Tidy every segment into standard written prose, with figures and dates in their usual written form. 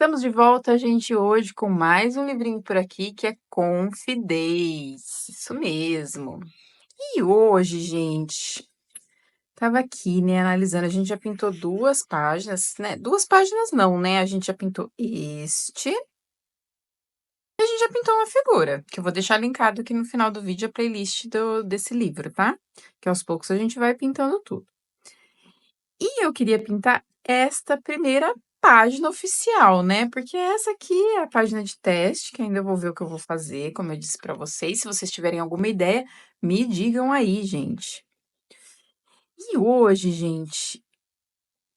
Estamos de volta, gente, hoje com mais um livrinho por aqui que é Confidez. Isso mesmo. E hoje, gente, tava aqui, né, analisando. A gente já pintou duas páginas, né? Duas páginas não, né? A gente já pintou este. E a gente já pintou uma figura, que eu vou deixar linkado aqui no final do vídeo a playlist desse livro, tá? Que aos poucos a gente vai pintando tudo. E eu queria pintar esta primeira página oficial, né? Porque essa aqui é a página de teste, que ainda vou ver o que eu vou fazer, como eu disse para vocês. Se vocês tiverem alguma ideia, me digam aí, gente. E hoje, gente,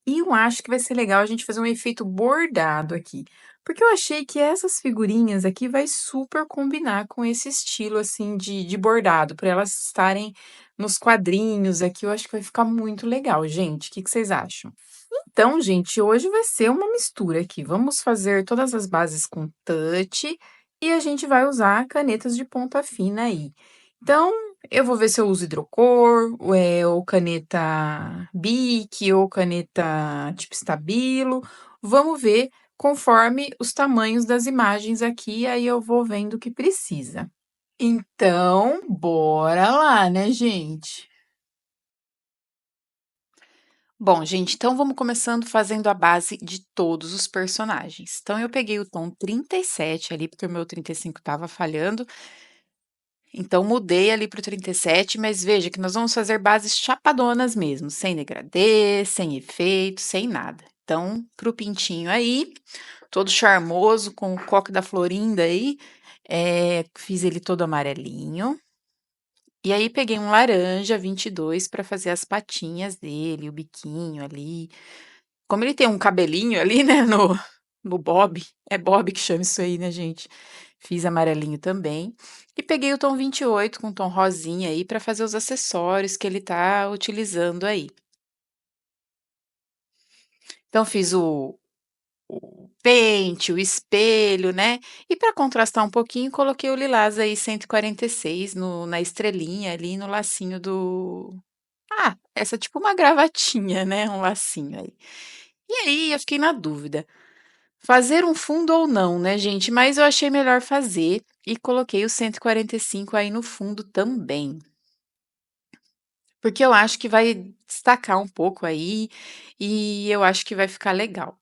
eu acho que vai ser legal a gente fazer um efeito bordado aqui. Porque eu achei que essas figurinhas aqui vai super combinar com esse estilo, assim, de bordado, para elas estarem nos quadrinhos aqui. Eu acho que vai ficar muito legal, gente. O que vocês acham? Então, gente, hoje vai ser uma mistura aqui. Vamos fazer todas as bases com touch e a gente vai usar canetas de ponta fina aí. Então, eu vou ver se eu uso hidrocor, ou caneta Bic, ou caneta tipo Stabilo. Vamos ver conforme os tamanhos das imagens aqui, aí eu vou vendo o que precisa. Então, bora lá, né, gente? Bom, gente, então vamos começando fazendo a base de todos os personagens. Então, eu peguei o tom 37 ali, porque o meu 35 estava falhando, então mudei ali para o 37, mas veja que nós vamos fazer bases chapadonas mesmo, sem degradê, sem efeito, sem nada. Então, para o pintinho aí, todo charmoso, com o coque da Florinda aí, fiz ele todo amarelinho. E aí peguei um laranja 22 para fazer as patinhas dele, o biquinho ali. Como ele tem um cabelinho ali, né, no bob, é bob que chama isso aí, né, gente? Fiz amarelinho também. E peguei o tom 28 com tom rosinha aí para fazer os acessórios que ele tá utilizando aí. Então fiz o pente, o espelho, né? E para contrastar um pouquinho, coloquei o lilás aí 146 na estrelinha ali no lacinho do. Ah, essa é tipo uma gravatinha, né? Um lacinho aí. E aí eu fiquei na dúvida. Fazer um fundo ou não, né, gente? Mas eu achei melhor fazer e coloquei o 145 aí no fundo também. Porque eu acho que vai destacar um pouco aí e eu acho que vai ficar legal.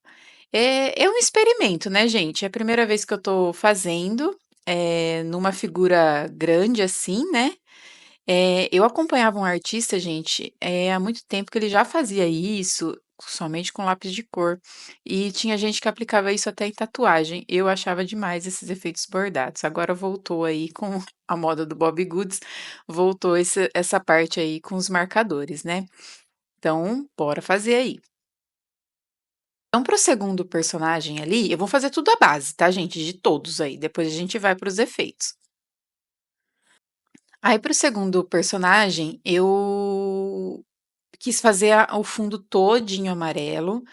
É um experimento, né, gente? É a primeira vez que eu tô fazendo, numa figura grande assim, né? Eu acompanhava um artista, gente, há muito tempo que ele já fazia isso, somente com lápis de cor. E tinha gente que aplicava isso até em tatuagem. Eu achava demais esses efeitos bordados. Agora voltou aí com a moda do Bobbie Goods, voltou essa parte aí com os marcadores, né? Então, bora fazer aí. Então, para o segundo personagem ali, eu vou fazer tudo à base, tá, gente? De todos aí. Depois a gente vai para os efeitos. Aí, para o segundo personagem, eu quis fazer o fundo todinho amarelo,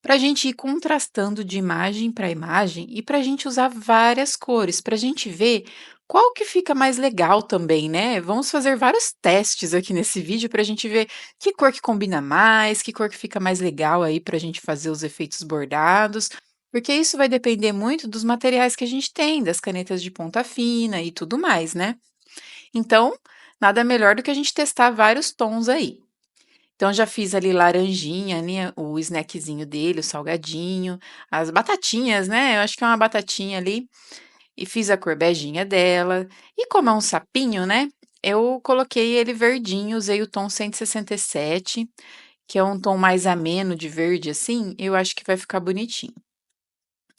para a gente ir contrastando de imagem para imagem e para a gente usar várias cores, para a gente ver qual que fica mais legal também, né? Vamos fazer vários testes aqui nesse vídeo para a gente ver que cor que combina mais, que cor que fica mais legal aí para a gente fazer os efeitos bordados, porque isso vai depender muito dos materiais que a gente tem, das canetas de ponta fina e tudo mais, né? Então, nada melhor do que a gente testar vários tons aí. Então, já fiz ali laranjinha, né, o snackzinho dele, o salgadinho, as batatinhas, né? Eu acho que é uma batatinha ali. E fiz a cor beijinha dela. E como é um sapinho, né? Eu coloquei ele verdinho, usei o tom 167, que é um tom mais ameno de verde, assim. Eu acho que vai ficar bonitinho.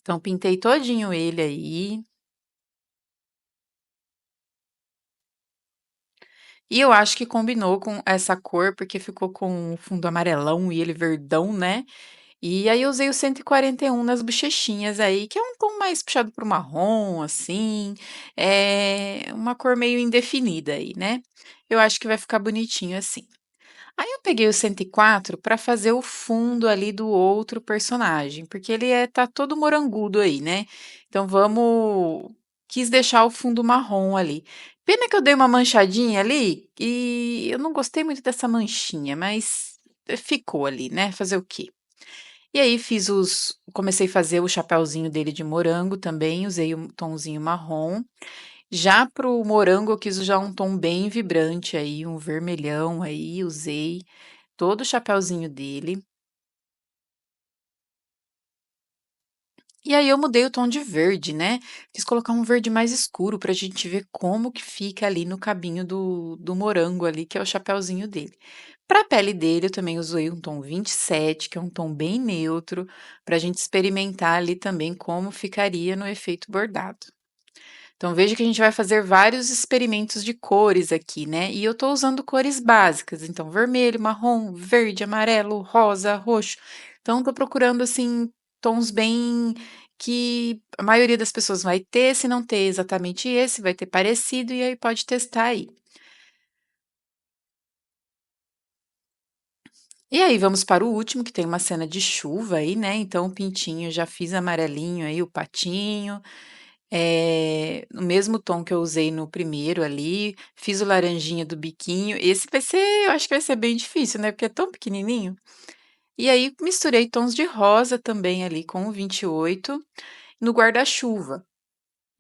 Então, pintei todinho ele aí. E eu acho que combinou com essa cor, porque ficou com o fundo amarelão e ele verdão, né? E aí eu usei o 141 nas bochechinhas aí, que é um tom mais puxado para o marrom, assim, é uma cor meio indefinida aí, né? Eu acho que vai ficar bonitinho assim. Aí eu peguei o 104 para fazer o fundo ali do outro personagem, porque ele tá todo morangudo aí, né? Então vamos quis deixar o fundo marrom ali. Pena que eu dei uma manchadinha ali e eu não gostei muito dessa manchinha, mas ficou ali, né? Fazer o quê? E aí comecei a fazer o chapéuzinho dele de morango também, usei um tomzinho marrom. Já para o morango eu quis já um tom bem vibrante aí, um vermelhão aí, usei todo o chapéuzinho dele. E aí eu mudei o tom de verde, né, quis colocar um verde mais escuro pra gente ver como que fica ali no cabinho do morango ali, que é o chapéuzinho dele. Pra pele dele eu também usei um tom 27, que é um tom bem neutro, pra gente experimentar ali também como ficaria no efeito bordado. Então veja que a gente vai fazer vários experimentos de cores aqui, né, e eu tô usando cores básicas, então vermelho, marrom, verde, amarelo, rosa, roxo. Então tô procurando, assim, tons bem que a maioria das pessoas vai ter, se não ter exatamente esse, vai ter parecido e aí pode testar aí. E aí vamos para o último, que tem uma cena de chuva aí, né, então o pintinho já fiz amarelinho aí, o patinho, no mesmo tom que eu usei no primeiro ali, fiz o laranjinha do biquinho, esse vai ser eu acho que vai ser bem difícil, né, porque é tão pequenininho. E aí misturei tons de rosa também ali com o 28 no guarda-chuva.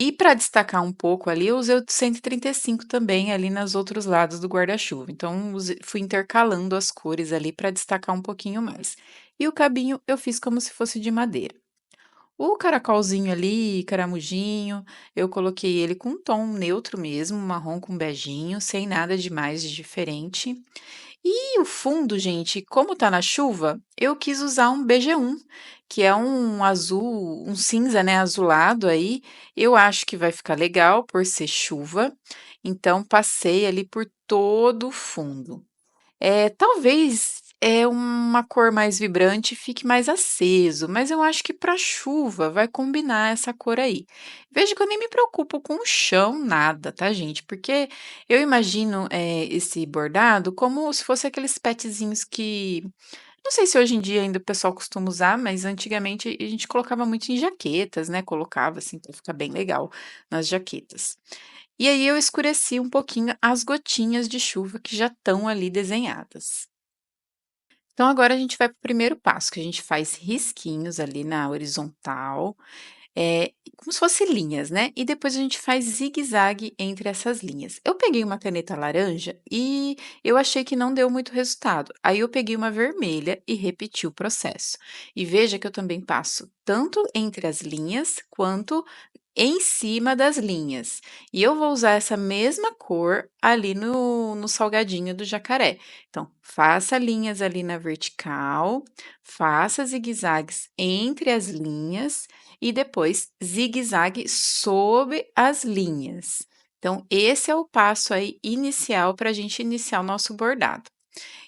E para destacar um pouco ali, eu usei o 135 também ali nos outros lados do guarda-chuva, então fui intercalando as cores ali para destacar um pouquinho mais. E o cabinho eu fiz como se fosse de madeira. O caracolzinho ali, caramujinho, eu coloquei ele com um tom neutro mesmo, marrom com beijinho, sem nada demais de diferente. E o fundo, gente, como tá na chuva, eu quis usar um BG1, que é um azul, um cinza, né, azulado aí. Eu acho que vai ficar legal por ser chuva, então passei ali por todo o fundo. Talvez, uma cor mais vibrante fique mais aceso, mas eu acho que para chuva vai combinar essa cor aí. Veja que eu nem me preocupo com o chão, nada, tá, gente? Porque eu imagino, esse bordado como se fosse aqueles petzinhos que não sei se hoje em dia ainda o pessoal costuma usar, mas antigamente a gente colocava muito em jaquetas, né, colocava, assim, para ficar bem legal nas jaquetas. E aí eu escureci um pouquinho as gotinhas de chuva que já estão ali desenhadas. Então agora a gente vai para o primeiro passo, que a gente faz risquinhos ali na horizontal, como se fosse linhas, né, e depois a gente faz zigue-zague entre essas linhas. Eu peguei uma caneta laranja e eu achei que não deu muito resultado, aí eu peguei uma vermelha e repeti o processo. E veja que eu também passo tanto entre as linhas, quanto em cima das linhas. E eu vou usar essa mesma cor ali no salgadinho do jacaré. Então, faça linhas ali na vertical, faça zigue-zagues entre as linhas e depois zigue-zague sobre as linhas. Então, esse é o passo aí inicial para a gente iniciar o nosso bordado.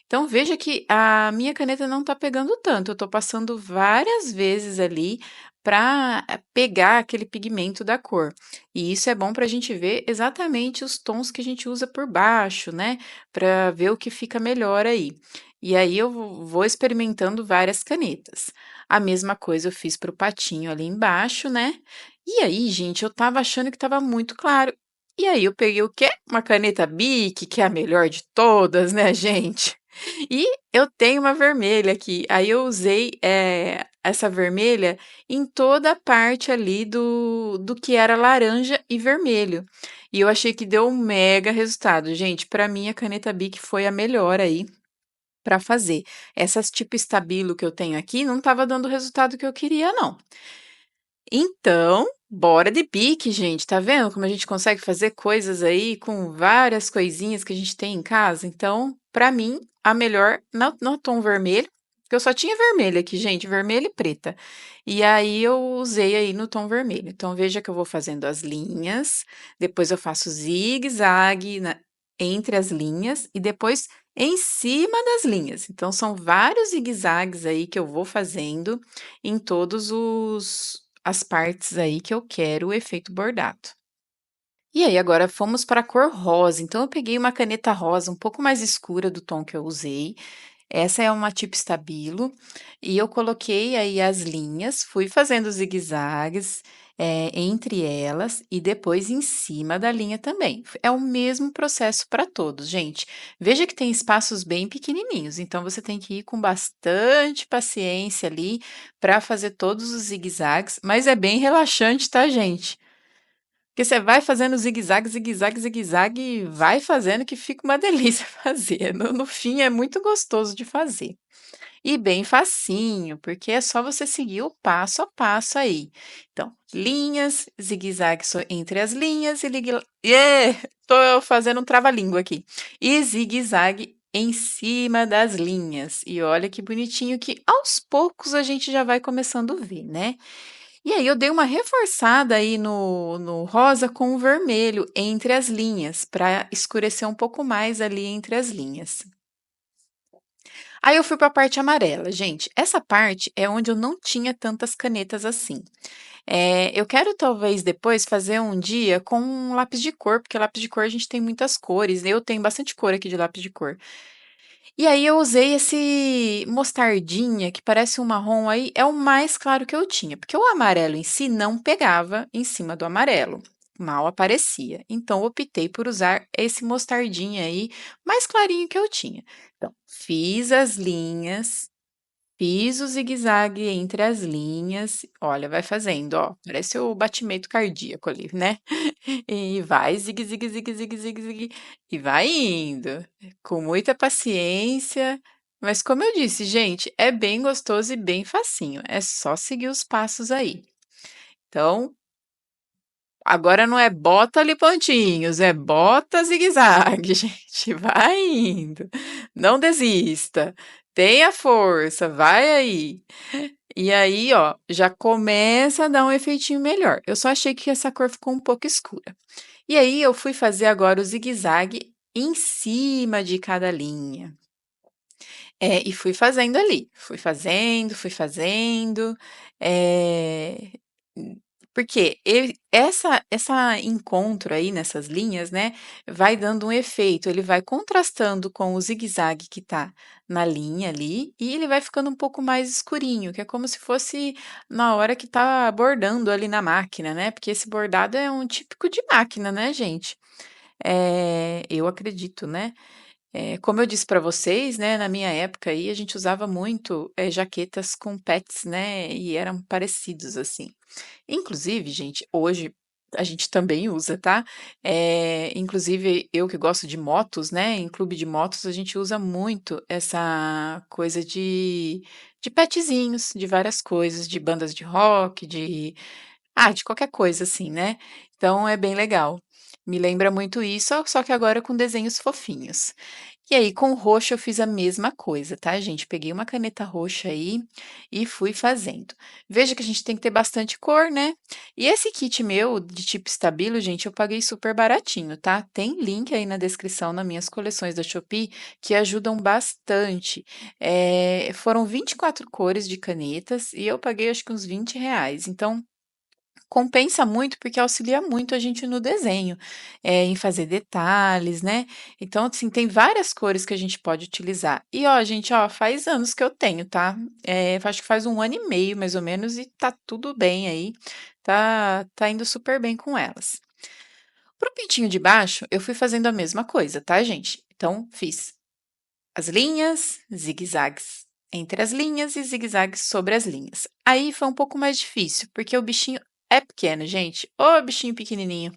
Então, veja que a minha caneta não está pegando tanto, eu estou passando várias vezes ali para pegar aquele pigmento da cor. E isso é bom para a gente ver exatamente os tons que a gente usa por baixo, né? Para ver o que fica melhor aí. E aí eu vou experimentando várias canetas. A mesma coisa eu fiz para o patinho ali embaixo, né? E aí, gente, eu estava achando que estava muito claro. E aí eu peguei o quê? Uma caneta Bic, que é a melhor de todas, né, gente? E eu tenho uma vermelha aqui, aí eu usei, essa vermelha em toda a parte ali do que era laranja e vermelho. E eu achei que deu um mega resultado. Gente, para mim a caneta Bic foi a melhor aí para fazer. Essas tipo estabilo que eu tenho aqui não estava dando o resultado que eu queria não. Então, bora de pique, gente. Tá vendo como a gente consegue fazer coisas aí com várias coisinhas que a gente tem em casa? Então, pra mim, a melhor no tom vermelho, porque eu só tinha vermelho aqui, gente, vermelho e preta. E aí eu usei aí no tom vermelho. Então, veja que eu vou fazendo as linhas, depois eu faço zigue-zague entre as linhas e depois em cima das linhas. Então, são vários zigue-zagues aí que eu vou fazendo em todos os as partes aí que eu quero o efeito bordado. E aí agora fomos para a cor rosa, então eu peguei uma caneta rosa um pouco mais escura do tom que eu usei, Essa é uma tipo estabilo, e eu coloquei aí as linhas, fui fazendo zigue-zagues, entre elas e depois em cima da linha também. É o mesmo processo para todos, gente. Veja que tem espaços bem pequenininhos, então você tem que ir com bastante paciência ali para fazer todos os zigue-zagues, mas é bem relaxante, tá, gente? Porque você vai fazendo zigue-zague, zigue-zague, zigue-zague e vai fazendo que fica uma delícia fazer. No fim é muito gostoso de fazer. E bem facinho, porque é só você seguir o passo a passo aí. Então, linhas, zigue-zague entre as linhas e tô fazendo um trava-língua aqui. E zigue-zague em cima das linhas. E olha que bonitinho que aos poucos a gente já vai começando a ver, né? E aí eu dei uma reforçada aí no rosa com o vermelho entre as linhas, para escurecer um pouco mais ali entre as linhas. Aí eu fui para a parte amarela. Gente, essa parte é onde eu não tinha tantas canetas assim. Eu quero talvez depois fazer um dia com um lápis de cor, porque lápis de cor a gente tem muitas cores, né? Eu tenho bastante cor aqui de lápis de cor. E aí eu usei esse mostardinha que parece um marrom aí, é o mais claro que eu tinha, porque o amarelo em si não pegava em cima do amarelo, mal aparecia. Então eu optei por usar esse mostardinha aí, mais clarinho que eu tinha. Então, fiz as linhas, fiz o zigue-zague entre as linhas. Olha, vai fazendo, ó, parece o batimento cardíaco ali, né? E vai zigue, zigue, zigue, zigue, zigue, zigue, e vai indo, com muita paciência. Mas como eu disse, gente, é bem gostoso e bem facinho. É só seguir os passos aí. Então, agora não é bota ali pontinhos, é bota zigue-zague, gente. Vai indo. Não desista. Tenha força, vai aí. E aí, ó, já começa a dar um efeitinho melhor. Eu só achei que essa cor ficou um pouco escura. E aí eu fui fazer agora o zigue-zague em cima de cada linha. E fui fazendo ali, fui fazendo, eh, porque essa encontro aí nessas linhas, né, vai dando um efeito, ele vai contrastando com o zigue-zague que tá na linha ali, e ele vai ficando um pouco mais escurinho, que é como se fosse na hora que tá bordando ali na máquina, né, porque esse bordado é um típico de máquina, né, gente. Eu acredito, né. Como eu disse para vocês, né, na minha época aí a gente usava muito, jaquetas com pets, né, e eram parecidos, assim. Inclusive, gente, hoje a gente também usa, tá? Inclusive eu que gosto de motos, né, em clube de motos a gente usa muito essa coisa de petzinhos, de várias coisas, de bandas de rock, de qualquer coisa assim, né. Então é bem legal. Me lembra muito isso, só que agora com desenhos fofinhos. E aí, com o roxo eu fiz a mesma coisa, tá, gente? Peguei uma caneta roxa aí e fui fazendo. Veja que a gente tem que ter bastante cor, né? E esse kit meu de tipo estabilo, gente, eu paguei super baratinho, tá? Tem link aí na descrição nas minhas coleções da Shopee que ajudam bastante. Foram 24 cores de canetas e eu paguei acho que uns R$ 20. Então, compensa muito, porque auxilia muito a gente no desenho, em fazer detalhes, né. Então, assim, tem várias cores que a gente pode utilizar. E ó, gente, ó, faz anos que eu tenho, tá. Acho que faz 1 ano e meio, mais ou menos, e tá tudo bem aí, tá indo super bem com elas. Para o pintinho de baixo, eu fui fazendo a mesma coisa, tá, gente. Então, fiz as linhas, zigue-zagues entre as linhas e zigue-zagues sobre as linhas. Aí foi um pouco mais difícil, porque o bichinho é pequeno, gente. Ô bichinho pequenininho.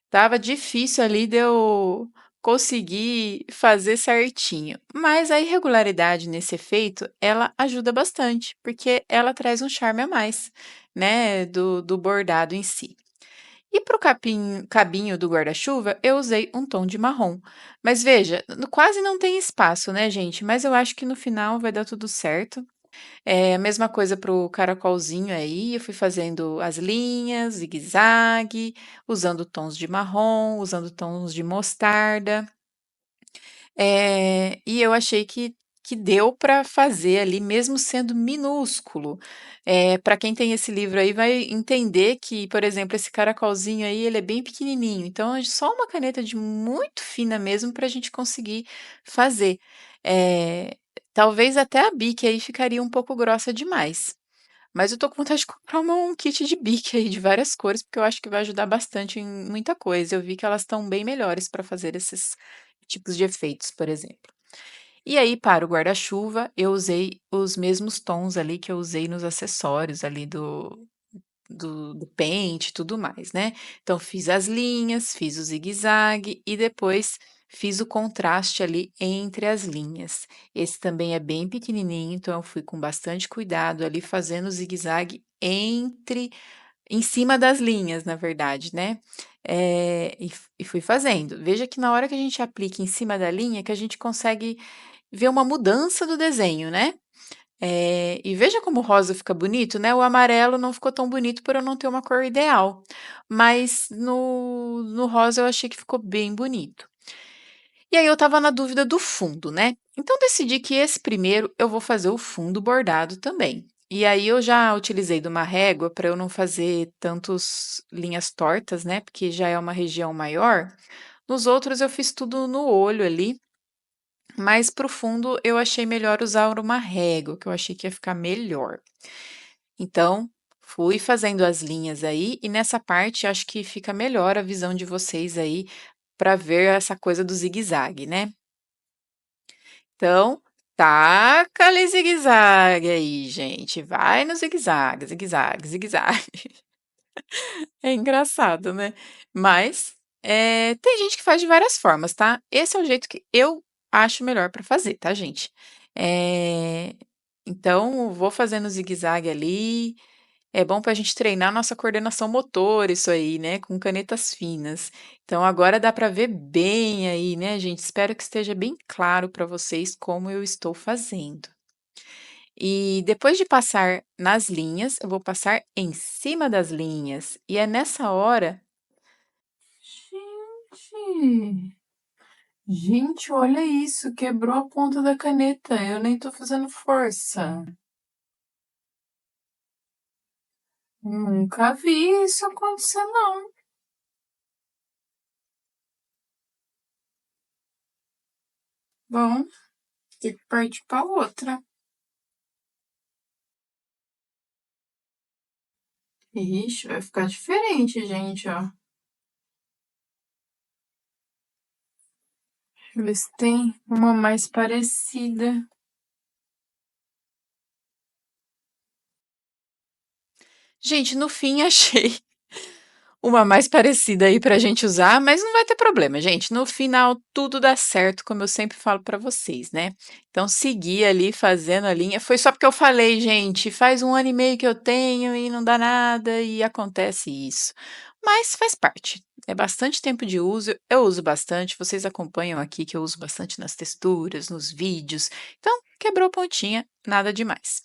Tava difícil ali de eu conseguir fazer certinho. Mas a irregularidade nesse efeito, ela ajuda bastante, porque ela traz um charme a mais, né, do bordado em si. E para o cabinho do guarda-chuva, eu usei um tom de marrom. Mas veja, quase não tem espaço, né, gente? Mas eu acho que no final vai dar tudo certo. A mesma coisa para o caracolzinho aí, eu fui fazendo as linhas, zigue-zague, usando tons de marrom, usando tons de mostarda. E eu achei que deu para fazer ali, mesmo sendo minúsculo. Para quem tem esse livro aí vai entender que, por exemplo, esse caracolzinho aí, ele é bem pequenininho, então é só uma caneta de muito fina mesmo para a gente conseguir fazer. Eh, Talvez até a bique aí ficaria um pouco grossa demais. Mas eu tô com vontade de comprar um kit de bique aí de várias cores, porque eu acho que vai ajudar bastante em muita coisa. Eu vi que elas estão bem melhores para fazer esses tipos de efeitos, por exemplo. E aí, para o guarda-chuva, eu usei os mesmos tons ali que eu usei nos acessórios ali do pente e tudo mais, né. Então fiz as linhas, fiz o zigue-zague e depois fiz o contraste ali entre as linhas. Esse também é bem pequenininho, então eu fui com bastante cuidado ali fazendo o zigue-zague em cima das linhas, na verdade, né. E fui fazendo. Veja que na hora que a gente aplica em cima da linha que a gente consegue ver uma mudança do desenho, né. E veja como o rosa fica bonito, né, o amarelo não ficou tão bonito por eu não ter uma cor ideal, mas no rosa eu achei que ficou bem bonito. E aí eu estava na dúvida do fundo, né, então decidi que esse primeiro eu vou fazer o fundo bordado também. E aí eu já utilizei de uma régua para eu não fazer tantos linhas tortas, né, porque já é uma região maior. Nos outros eu fiz tudo no olho ali, mas para o fundo eu achei melhor usar uma régua, que eu achei que ia ficar melhor. Então, fui fazendo as linhas aí, e nessa parte acho que fica melhor a visão de vocês aí para ver essa coisa do zigue-zague, né. Então, taca-lhe zigue-zague aí, gente, vai no zigue-zague, zigue-zague, zigue-zague. É engraçado, né. Mas, tem gente que faz de várias formas, tá. Esse é o jeito que eu acho melhor para fazer, tá, gente. Eh, então vou fazendo zigue-zague ali, é bom para a gente treinar nossa coordenação motora isso aí, né, com canetas finas. Então agora dá para ver bem aí, né, gente, espero que esteja bem claro para vocês como eu estou fazendo. E depois de passar nas linhas, eu vou passar em cima das linhas, e é nessa hora. Gente, gente, olha isso, quebrou a ponta da caneta, eu nem tô fazendo força. Nunca vi isso acontecer, não. Bom, tem que partir para outra. Ixi, vai ficar diferente, gente, ó. Deixa eu ver se tem uma mais parecida. Gente, no fim achei uma mais parecida aí pra gente usar, mas não vai ter problema, gente. No final tudo dá certo, como eu sempre falo pra vocês, né. Então segui ali fazendo a linha, foi só porque eu falei: "Gente, faz 1 ano e meio que eu tenho e não dá nada", e acontece isso. Mas faz parte, é bastante tempo de uso, eu uso bastante, vocês acompanham aqui que eu uso bastante nas texturas, nos vídeos, então quebrou pontinha, nada demais.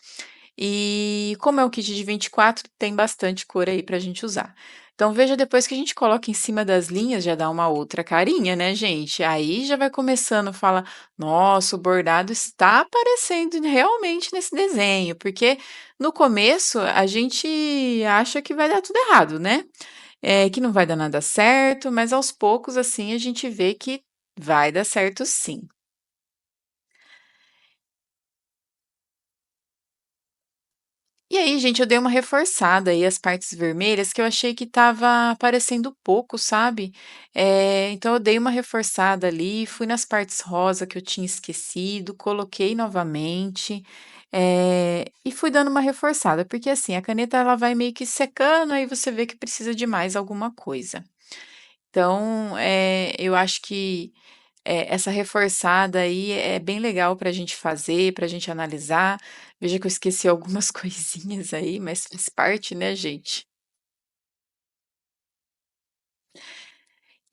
E como é um kit de 24, tem bastante cor aí pra gente usar. Então veja, depois que a gente coloca em cima das linhas, já dá uma outra carinha, né, gente? Aí já vai começando a falar: "Nossa, o bordado está aparecendo realmente nesse desenho", porque no começo a gente acha que vai dar tudo errado, né? Que não vai dar nada certo, mas aos poucos, assim, a gente vê que vai dar certo sim. E aí, gente, eu dei uma reforçada aí as partes vermelhas que eu achei que estava aparecendo pouco, sabe? Então eu dei uma reforçada ali, fui nas partes rosa que eu tinha esquecido, coloquei novamente, e fui dando uma reforçada, porque assim, a caneta ela vai meio que secando, aí você vê que precisa de mais alguma coisa. Então, eu acho que essa reforçada aí é bem legal para a gente fazer, para a gente analisar. Veja que eu esqueci algumas coisinhas aí, mas faz parte, né, gente?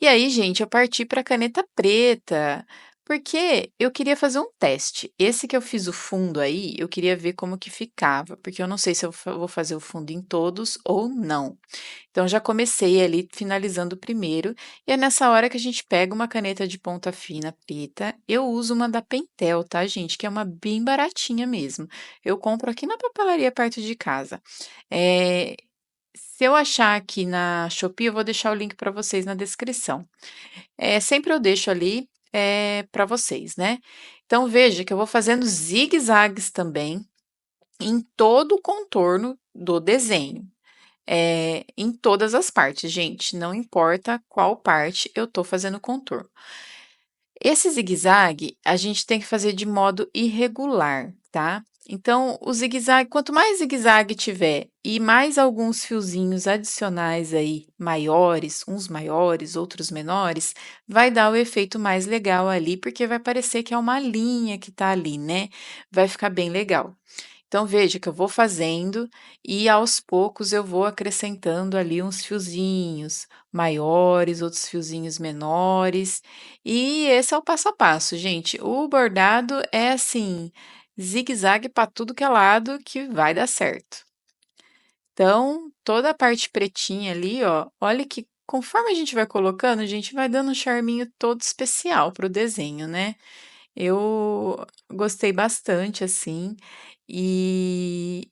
E aí, gente, eu parti para caneta preta, porque eu queria fazer um teste. Esse que eu fiz o fundo aí, eu queria ver como que ficava, porque eu não sei se eu vou fazer o fundo em todos ou não. Então, já comecei ali finalizando o primeiro, e é nessa hora que a gente pega uma caneta de ponta fina preta. Eu uso uma da Pentel, tá, gente? Que é uma bem baratinha mesmo. Eu compro aqui na papelaria perto de casa. Eh, Se eu achar aqui na Shopee, eu vou deixar o link para vocês na descrição. Sempre eu deixo ali. para vocês, né. Então veja que eu vou fazendo zigue-zagues também em todo o contorno do desenho, em todas as partes, gente, não importa qual parte eu tô fazendo contorno. Esse zigue-zague, a gente tem que fazer de modo irregular, tá? Então, o zigue-zague, quanto mais zigue-zague tiver e mais alguns fiozinhos adicionais aí, maiores, outros menores, vai dar o efeito mais legal ali, porque vai parecer que é uma linha que tá ali, né? Vai ficar bem legal. Então, veja que eu vou fazendo e aos poucos eu vou acrescentando ali uns fiozinhos maiores, outros fiozinhos menores. E esse é o passo a passo, gente. O bordado é assim, zigue-zague para tudo que é lado que vai dar certo. Então, toda a parte pretinha ali, ó, olha que conforme a gente vai colocando, a gente vai dando um charminho todo especial pro desenho, né? Eu gostei bastante, assim, e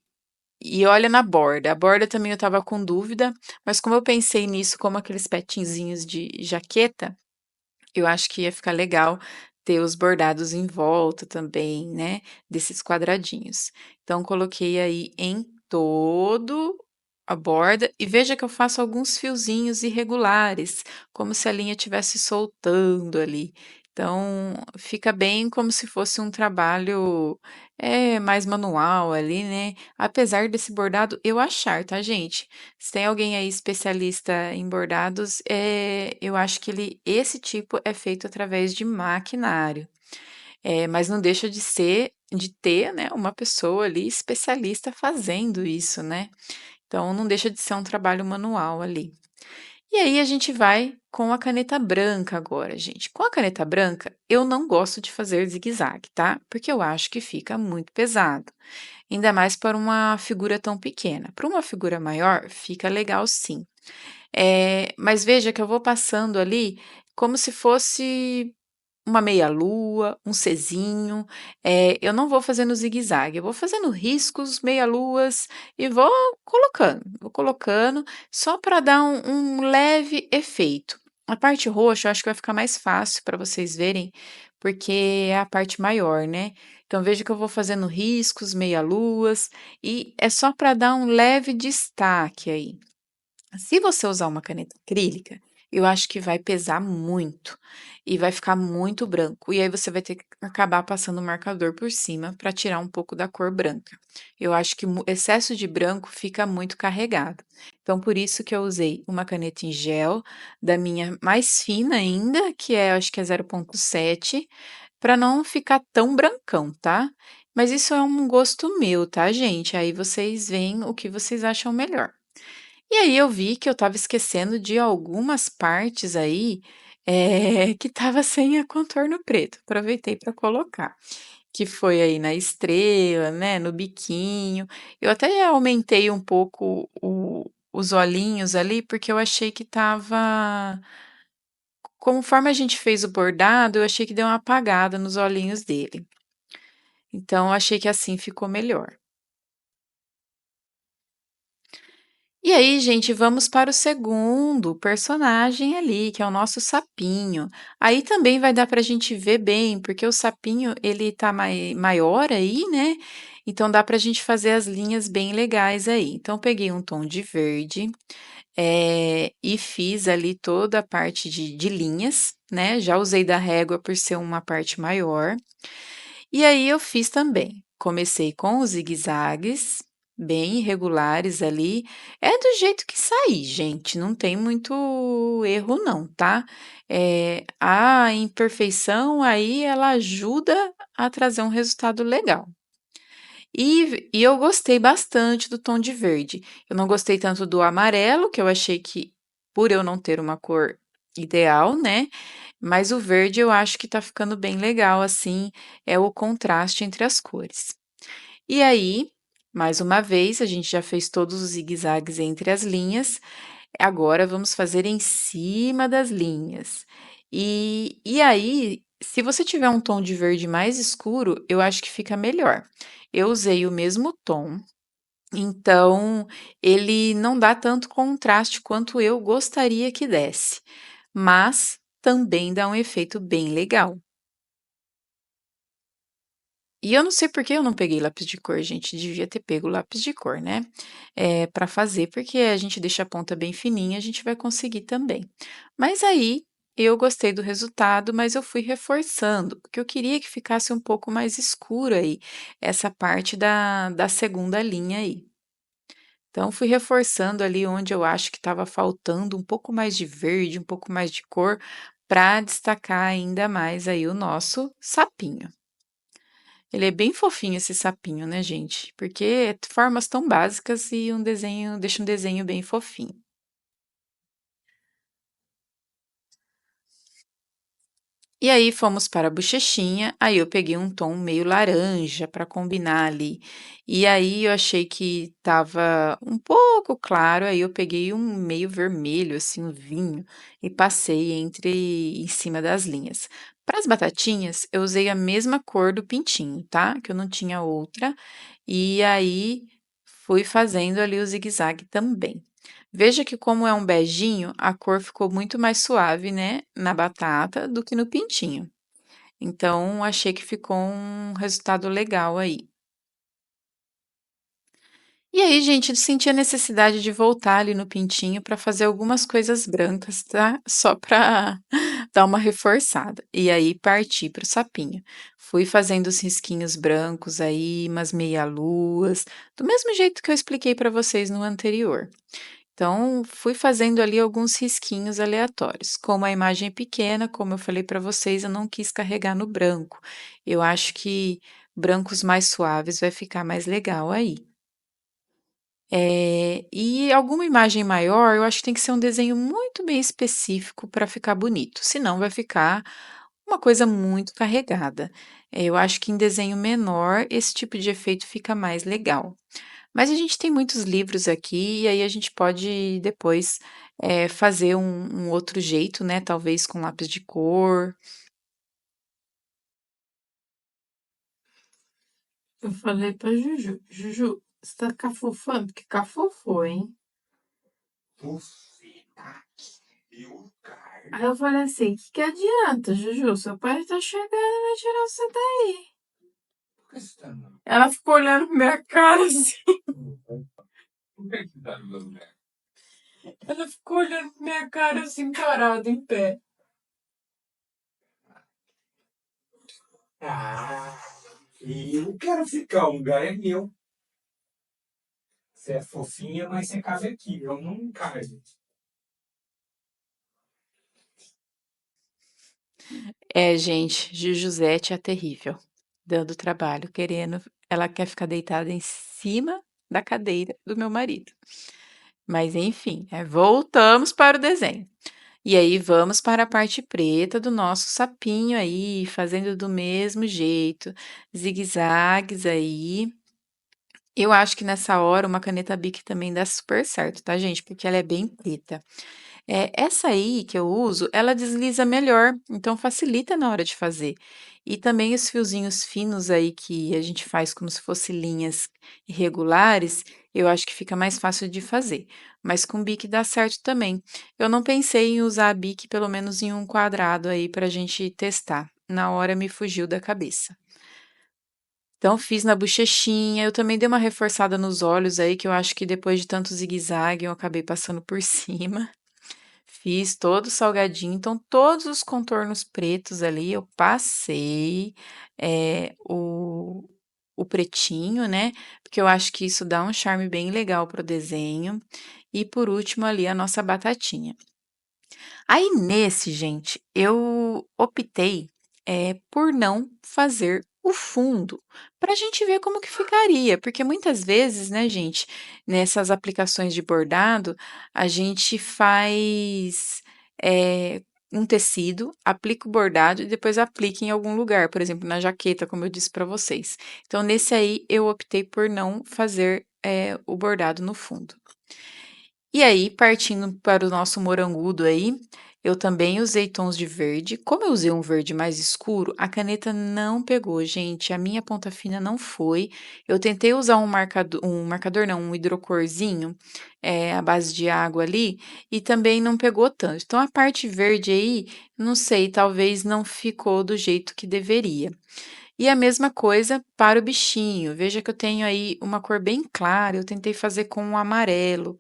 e olha na borda, a borda também eu estava com dúvida, mas como eu pensei nisso como aqueles petinzinhos de jaqueta, eu acho que ia ficar legal ter os bordados em volta também, né, desses quadradinhos. Então coloquei aí em todo a borda e veja que eu faço alguns fiozinhos irregulares, como se a linha estivesse soltando ali. Então fica bem como se fosse um trabalho, mais manual ali, né, apesar desse bordado eu achar, tá gente? Se tem alguém aí especialista em bordados, eu acho que esse tipo é feito através de maquinário, mas não deixa de ter, né, uma pessoa ali especialista fazendo isso, né. Então não deixa de ser um trabalho manual ali. E aí a gente vai com a caneta branca agora, gente. Com a caneta branca, eu não gosto de fazer zigue-zague, tá? Porque eu acho que fica muito pesado. Ainda mais para uma figura tão pequena. Para uma figura maior, fica legal sim. Mas veja que eu vou passando ali como se fosse uma meia-lua, um Czinho, eu não vou fazendo zigue-zague, eu vou fazendo riscos, meia-luas e vou colocando, só para dar um leve efeito. A parte roxa eu acho que vai ficar mais fácil para vocês verem, porque é a parte maior, né. Então veja que eu vou fazendo riscos, meia-luas, e é só para dar um leve destaque aí. Se você usar uma caneta acrílica, eu acho que vai pesar muito e vai ficar muito branco. E aí você vai ter que acabar passando o marcador por cima para tirar um pouco da cor branca. Eu acho que excesso de branco fica muito carregado. Então, por isso que eu usei uma caneta em gel, da minha mais fina ainda, que é, acho que é 0,7, para não ficar tão brancão, tá? Mas isso é um gosto meu, tá, gente? Aí vocês veem o que vocês acham melhor. E aí eu vi que eu estava esquecendo de algumas partes aí, que estava sem a contorno preto, aproveitei para colocar, que foi aí na estrela, né, no biquinho. Eu até aumentei um pouco os olhinhos ali, porque eu achei que estava conforme a gente fez o bordado, eu achei que deu uma apagada nos olhinhos dele. Então eu achei que assim ficou melhor. E aí, gente, vamos para o segundo personagem ali, que é o nosso sapinho. Aí também vai dar para a gente ver bem, porque o sapinho ele tá maior aí, né? Então dá para a gente fazer as linhas bem legais aí. Então peguei um tom de verde, e fiz ali toda a parte de linhas, né? Já usei da régua por ser uma parte maior. E aí eu fiz também. Comecei com os zigue-zagues, bem irregulares ali. É do jeito que sair, gente, não tem muito erro não, tá? A imperfeição aí ela ajuda a trazer um resultado legal. E eu gostei bastante do tom de verde. Eu não gostei tanto do amarelo, que eu achei que, por eu não ter uma cor ideal, né? Mas o verde eu acho que tá ficando bem legal, assim, é o contraste entre as cores. E aí, mais uma vez, a gente já fez todos os zigue-zagues entre as linhas, agora vamos fazer em cima das linhas. E aí, se você tiver um tom de verde mais escuro, eu acho que fica melhor. Eu usei o mesmo tom, então ele não dá tanto contraste quanto eu gostaria que desse, mas também dá um efeito bem legal. E eu não sei por que eu não peguei lápis de cor, gente, devia ter pego lápis de cor, né, pra fazer, porque a gente deixa a ponta bem fininha, a gente vai conseguir também. Mas aí, eu gostei do resultado, mas eu fui reforçando, porque eu queria que ficasse um pouco mais escuro aí, essa parte da segunda linha aí. Então fui reforçando ali onde eu acho que estava faltando um pouco mais de verde, um pouco mais de cor, para destacar ainda mais aí o nosso sapinho. Ele é bem fofinho esse sapinho, né, gente? Porque é formas tão básicas e um desenho deixa um desenho bem fofinho. E aí fomos para a bochechinha, aí eu peguei um tom meio laranja para combinar ali. E aí eu achei que estava um pouco claro, aí eu peguei um meio vermelho, assim, um vinho, e passei em cima das linhas. Para as batatinhas, eu usei a mesma cor do pintinho, tá? Que eu não tinha outra. E aí fui fazendo ali o zigue-zague também. Veja que como é um beijinho, a cor ficou muito mais suave, né, na batata do que no pintinho. Então, achei que ficou um resultado legal aí. E aí, gente, eu senti a necessidade de voltar ali no pintinho para fazer algumas coisas brancas, tá? Só para dar uma reforçada. E aí parti para o sapinho. Fui fazendo os risquinhos brancos aí, umas meia-luas, do mesmo jeito que eu expliquei para vocês no anterior. Então, fui fazendo ali alguns risquinhos aleatórios. Como a imagem é pequena, como eu falei para vocês, eu não quis carregar no branco. Eu acho que brancos mais suaves vai ficar mais legal aí. E alguma imagem maior, eu acho que tem que ser um desenho muito bem específico para ficar bonito, senão vai ficar uma coisa muito carregada. Eu acho que em desenho menor esse tipo de efeito fica mais legal. Mas a gente tem muitos livros aqui, e aí a gente pode depois, fazer um outro jeito, né, talvez com lápis de cor. Eu falei pra Juju: "Juju, você tá cafofando? Porque cafofou, hein?" Aí eu falei assim: "Que adianta, Juju? Seu pai tá chegando e vai tirar você daí." Ela ficou olhando pra minha cara assim. Ela ficou olhando pra minha cara assim, parada, em pé. Ah, eu quero ficar, o lugar é meu. Você é fofinha, mas você cabe aqui, eu não caio. É, gente, Jujuzete é terrível, dando trabalho, querendo. Ela quer ficar deitada em cima da cadeira do meu marido. Mas enfim, voltamos para o desenho. E aí vamos para a parte preta do nosso sapinho aí, fazendo do mesmo jeito, zigue-zagues aí. Eu acho que nessa hora uma caneta Bic também dá super certo, tá, gente? Porque ela é bem preta. Essa aí que eu uso, ela desliza melhor, então facilita na hora de fazer. E também os fiozinhos finos aí que a gente faz como se fossem linhas irregulares, eu acho que fica mais fácil de fazer. Mas com bique dá certo também. Eu não pensei em usar a bique pelo menos em um quadrado aí para a gente testar. Na hora me fugiu da cabeça. Então fiz na bochechinha, eu também dei uma reforçada nos olhos aí, que eu acho que depois de tanto zigue-zague eu acabei passando por cima. Fiz todo salgadinho, então todos os contornos pretos ali eu passei, o pretinho, né, porque eu acho que isso dá um charme bem legal para o desenho. E por último ali a nossa batatinha. Aí nesse, gente, eu optei, por não fazer o fundo, para a gente ver como que ficaria, porque muitas vezes, né, gente, nessas aplicações de bordado, a gente faz, um tecido, aplica o bordado e depois aplica em algum lugar, por exemplo, na jaqueta, como eu disse para vocês. Então, nesse aí, eu optei por não fazer, o bordado no fundo. E aí, partindo para o nosso morangudo aí, eu também usei tons de verde. Como eu usei um verde mais escuro, a caneta não pegou, gente. A minha ponta fina não foi. Eu tentei usar um marcador não, um hidrocorzinho, à base de água ali, e também não pegou tanto. Então a parte verde aí, não sei, talvez não ficou do jeito que deveria. E a mesma coisa para o bichinho. Veja que eu tenho aí uma cor bem clara, eu tentei fazer com o amarelo,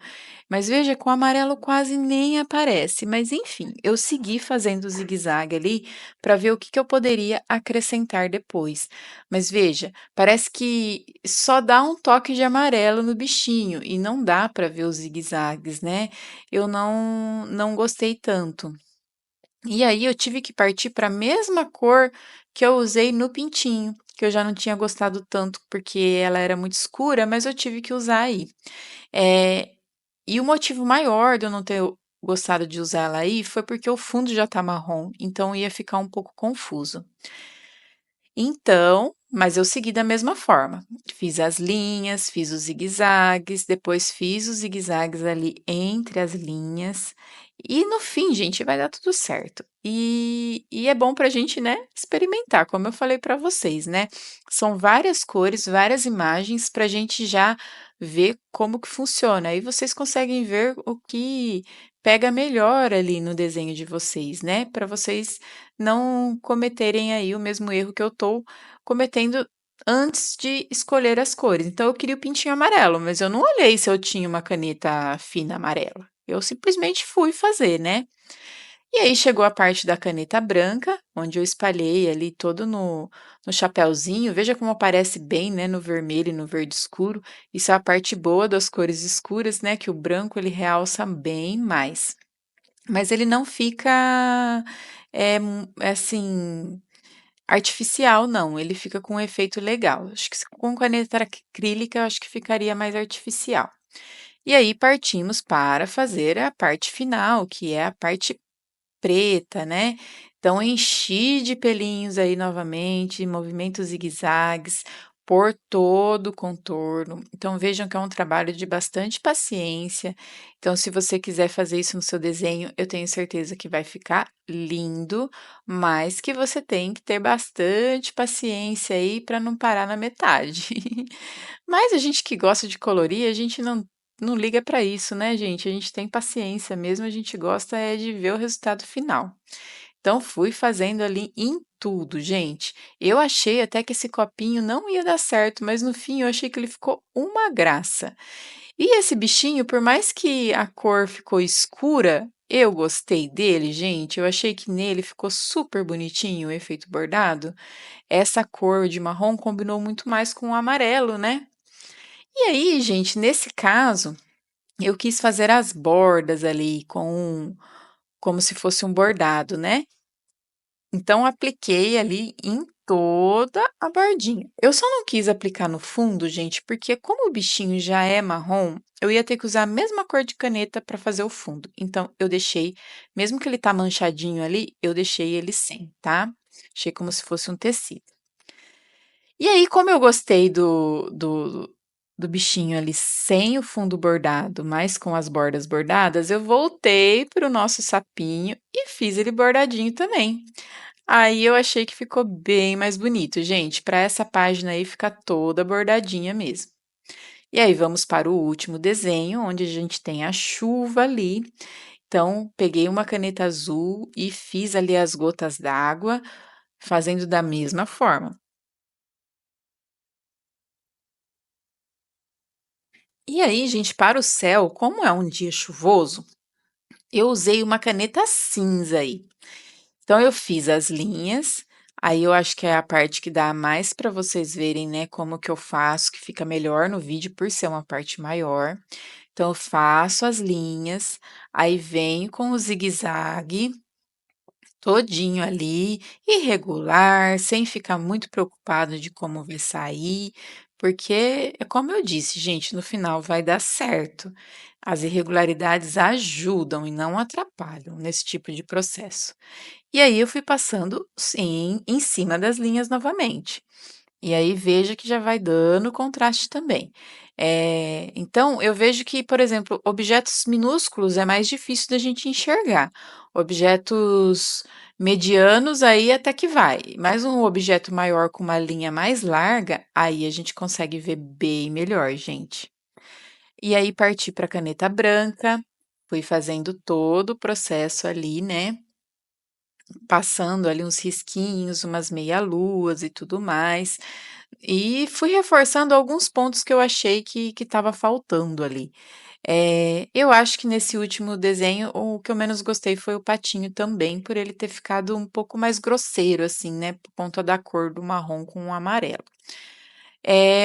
mas veja, com o amarelo quase nem aparece. Mas enfim, eu segui fazendo o zigue-zague ali para ver o que que eu poderia acrescentar depois. Mas veja, parece que só dá um toque de amarelo no bichinho e não dá para ver os zigue-zagues, né? Eu não gostei tanto. E aí eu tive que partir para a mesma cor que eu usei no pintinho, que eu já não tinha gostado tanto porque ela era muito escura, mas eu tive que usar aí. Eh, e o motivo maior de eu não ter gostado de usar ela aí foi porque o fundo já tá marrom, então ia ficar um pouco confuso. Então, mas eu segui da mesma forma. Fiz as linhas, fiz os zigue-zagues, depois fiz os zigue-zagues ali entre as linhas. E no fim, gente, vai dar tudo certo. E é bom pra gente, né, experimentar, como eu falei pra vocês, né? São várias cores, várias imagens pra gente já ver como que funciona. Aí vocês conseguem ver o que pega melhor ali no desenho de vocês, né? Para vocês não cometerem aí o mesmo erro que eu estou cometendo antes de escolher as cores. Então eu queria o pintinho amarelo, mas eu não olhei se eu tinha uma caneta fina amarela. Eu simplesmente fui fazer, né? E aí chegou a parte da caneta branca, onde eu espalhei ali todo no chapéuzinho. Veja como aparece bem, né, no vermelho e no verde escuro. Isso é a parte boa das cores escuras, né, que o branco ele realça bem mais. Mas ele não fica, assim, artificial não, ele fica com um efeito legal. Acho que se com caneta acrílica, eu acho que ficaria mais artificial. E aí partimos para fazer a parte final, que é a parte preta, né. Então enchi de pelinhos aí novamente, movimentos zigue-zagues por todo o contorno. Então vejam que é um trabalho de bastante paciência. Então se você quiser fazer isso no seu desenho, eu tenho certeza que vai ficar lindo, mas que você tem que ter bastante paciência aí para não parar na metade. Mas a gente que gosta de colorir, a gente não liga para isso, né, gente? A gente tem paciência mesmo, a gente gosta é de ver o resultado final. Então, fui fazendo ali em tudo, gente. Eu achei até que esse copinho não ia dar certo, mas no fim eu achei que ele ficou uma graça. E esse bichinho, por mais que a cor ficou escura, eu gostei dele, gente. Eu achei que nele ficou super bonitinho o efeito bordado. Essa cor de marrom combinou muito mais com o amarelo, né? E aí, gente, nesse caso, eu quis fazer as bordas ali como se fosse um bordado, né. Então apliquei ali em toda a bordinha. Eu só não quis aplicar no fundo, gente, porque como o bichinho já é marrom, eu ia ter que usar a mesma cor de caneta para fazer o fundo. Então eu deixei, mesmo que ele tá manchadinho ali, eu deixei ele sem, tá. Deixei como se fosse um tecido. E aí, como eu gostei do bichinho ali sem o fundo bordado, mas com as bordas bordadas, eu voltei para o nosso sapinho e fiz ele bordadinho também. Aí eu achei que ficou bem mais bonito, gente. Para essa página aí ficar toda bordadinha mesmo. E aí vamos para o último desenho, onde a gente tem a chuva ali. Então, peguei uma caneta azul e fiz ali as gotas d'água, fazendo da mesma forma. E aí, gente, para o céu, como é um dia chuvoso, eu usei uma caneta cinza aí. Então, eu fiz as linhas, aí eu acho que é a parte que dá mais para vocês verem, né, como que eu faço, que fica melhor no vídeo por ser uma parte maior. Então, eu faço as linhas, aí venho com o zigue-zague todinho ali, irregular, sem ficar muito preocupado de como vai sair, porque é como eu disse, gente, no final vai dar certo. As irregularidades ajudam e não atrapalham nesse tipo de processo. E aí eu fui passando, sim, em cima das linhas novamente. E aí veja que já vai dando contraste também. Então eu vejo que, por exemplo, objetos minúsculos é mais difícil da gente enxergar. Objetos medianos aí até que vai, mas um objeto maior com uma linha mais larga, aí a gente consegue ver bem melhor, gente. E aí parti para caneta branca, fui fazendo todo o processo ali, né, passando ali uns risquinhos, umas meia-luas e tudo mais, e fui reforçando alguns pontos que eu achei que estava faltando ali. Eu acho que nesse último desenho o que eu menos gostei foi o patinho também, por ele ter ficado um pouco mais grosseiro, assim, né, por conta da cor do marrom com o amarelo.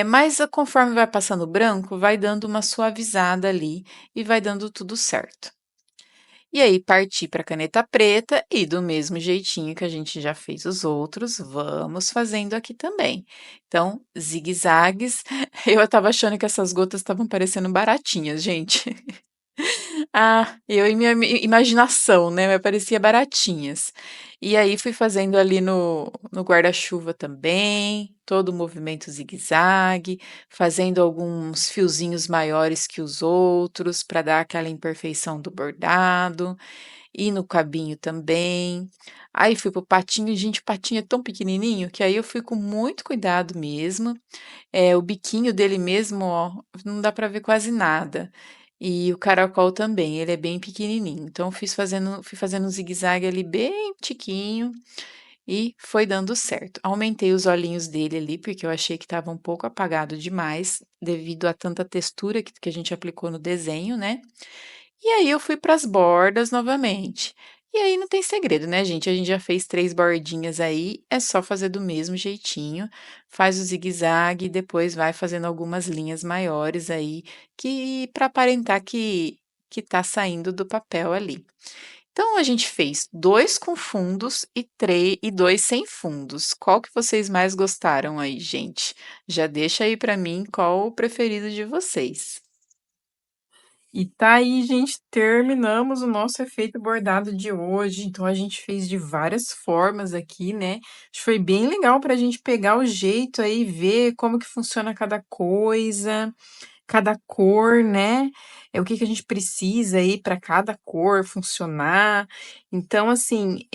Mas conforme vai passando o branco, vai dando uma suavizada ali e vai dando tudo certo. E aí parti para caneta preta e do mesmo jeitinho que a gente já fez os outros, vamos fazendo aqui também. Então, zigue-zagues, eu estava achando que essas gotas estavam parecendo baratinhas, gente. Ah, eu e minha imaginação, né, me parecia baratinhas. E aí fui fazendo ali no guarda-chuva também, todo o movimento zigue-zague, fazendo alguns fiozinhos maiores que os outros para dar aquela imperfeição do bordado, e no cabinho também. Aí fui pro patinho, gente, o patinho é tão pequenininho que aí eu fui com muito cuidado mesmo. O biquinho dele mesmo, ó, não dá para ver quase nada. E o caracol também, ele é bem pequenininho. Então fui fazendo um zigue-zague ali bem tiquinho e foi dando certo. Aumentei os olhinhos dele ali, porque eu achei que estava um pouco apagado demais, devido a tanta textura que a gente aplicou no desenho, né? E aí eu fui para as bordas novamente. E aí não tem segredo, né, gente? A gente já fez 3 bordinhas aí, é só fazer do mesmo jeitinho, faz o zigue-zague e depois vai fazendo algumas linhas maiores aí, que para aparentar que tá saindo do papel ali. Então a gente fez 2 com fundos e 2 sem fundos. Qual que vocês mais gostaram aí, gente? Já deixa aí para mim qual o preferido de vocês. E tá aí, gente, terminamos o nosso efeito bordado de hoje. Então a gente fez de várias formas aqui, né? Acho que foi bem legal para a gente pegar o jeito aí, ver como que funciona cada cor, né? O que que a gente precisa aí para cada cor funcionar. Então, assim,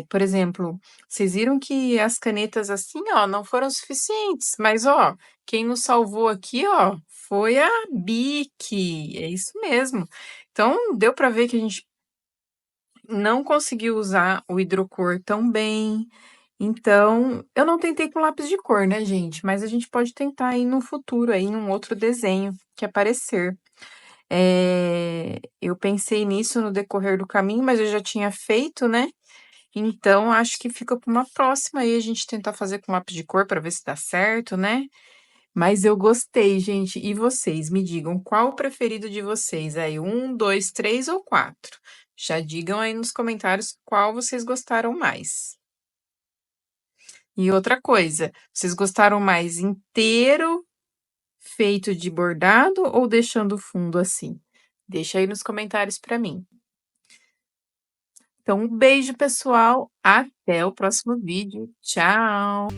por exemplo, vocês viram que as canetas assim, ó, não foram suficientes, mas ó, quem nos salvou aqui, ó, foi a Bic. É isso mesmo. Então, deu para ver que a gente não conseguiu usar o hidrocor tão bem. Então, eu não tentei com lápis de cor, né, gente? Mas a gente pode tentar aí no futuro, aí, em um outro desenho que aparecer. Eu pensei nisso no decorrer do caminho, mas eu já tinha feito, né? Então, acho que fica para uma próxima aí a gente tentar fazer com lápis de cor para ver se dá certo, né? Mas eu gostei, gente. E vocês, me digam qual o preferido de vocês aí? Um, dois, três ou quatro? Já digam aí nos comentários qual vocês gostaram mais. E outra coisa, vocês gostaram mais inteiro, feito de bordado ou deixando o fundo assim? Deixa aí nos comentários para mim. Então, um beijo, pessoal. Até o próximo vídeo. Tchau!